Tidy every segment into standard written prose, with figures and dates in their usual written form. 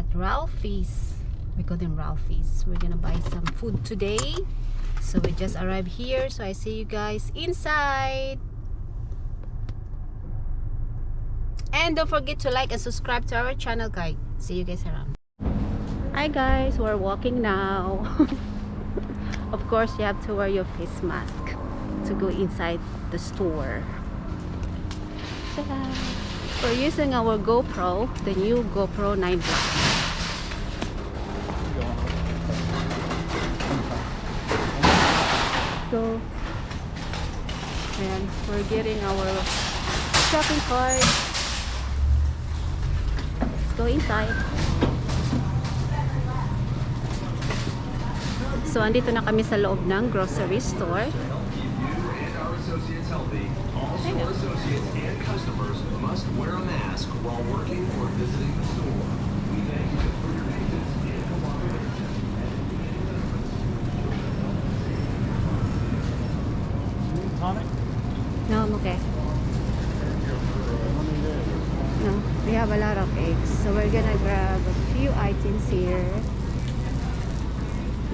at Ralphie's. We call them Ralphie's. We're gonna buy some food today. So we just arrived here. So I see you guys inside. And don't forget to like and subscribe to our channel, guys. See you guys around. Hi guys, we're walking now. Of course, you have to wear your face mask to go inside the store. We're using our GoPro, the new GoPro 9 Black. So, and we're getting our shopping cart. Let's go inside. So, andito na kami sa loob ng grocery store. Associates and customers must wear a mask while working or visiting the store. We thank you for your patience and cooperation. Tonic? No, I'm okay. No, we have a lot of eggs. So we're gonna grab a few items here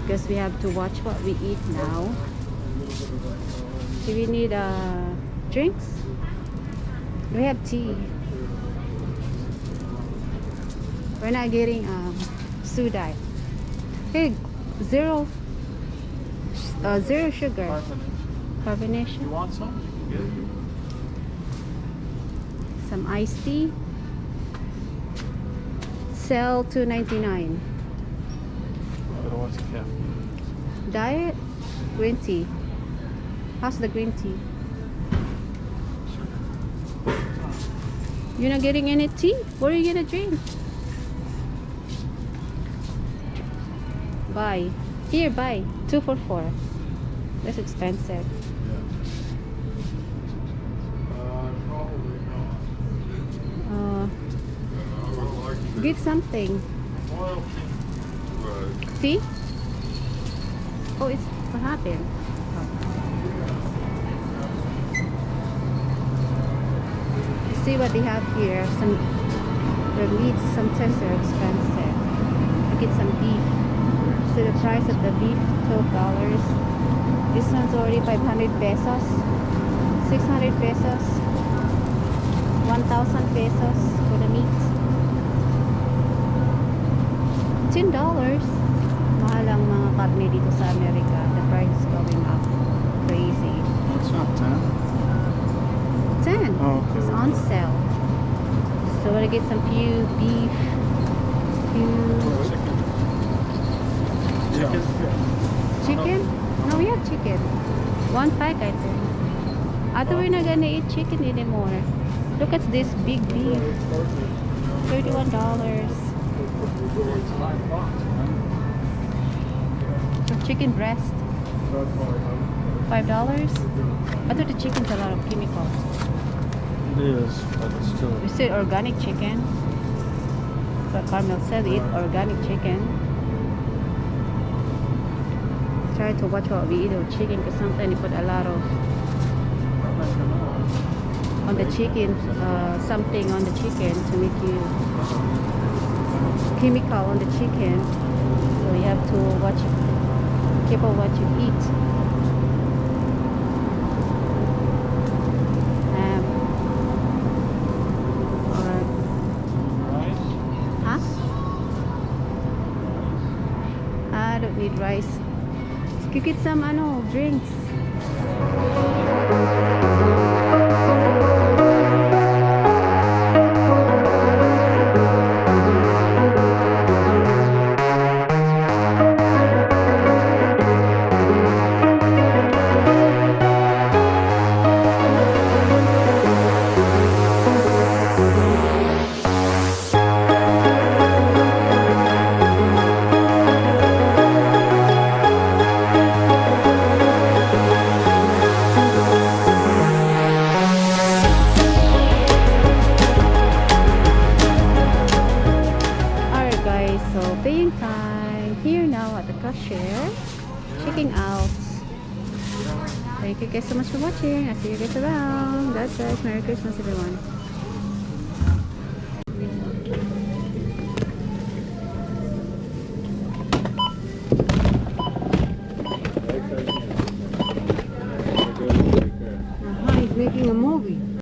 because we have to watch what we eat now. Do we need drinks? We have tea. We're not getting soda. Hey, zero sugar. Carbonation. You want some? You can get it. Some iced tea. Sell $2.99. But what's the caffeine? Diet green tea. How's the green tea? You're not getting any tea? What are you gonna drink? Buy. Here, buy. 2 for $4. That's expensive. Probably not. Get something. Oil Tea? Oh, it's what happened? See what they have here. Some their meats sometimes they're expensive. I get some beef. So the price of the beef, $12. This one's already 500 pesos, 600 pesos, 1,000 pesos for the meat. $10. Mahal ang mga karne dito sa Amerika. The price is going up. Crazy. It's not 10. 10. Oh, okay. It's on sale. So we're gonna get some few beef, Chicken? chicken. No, we have chicken. 1 pack, I think. I thought we're not gonna eat chicken anymore. Look at this big beef. $31. Chicken breast. $5. I thought the chicken's a lot of chemicals. It is, but it's still. We said organic chicken. But Carmel said eat organic chicken. Try to watch what we eat with chicken because sometimes you put a lot of on the chicken, something on the chicken to make you chemical on the chicken. So you have to watch, careful what you eat. Huh? I don't need rice. You get some drinks. cashier checking out. Thank you guys so much for watching. I'll see you guys around. God bless. Merry Christmas everyone. making a movie.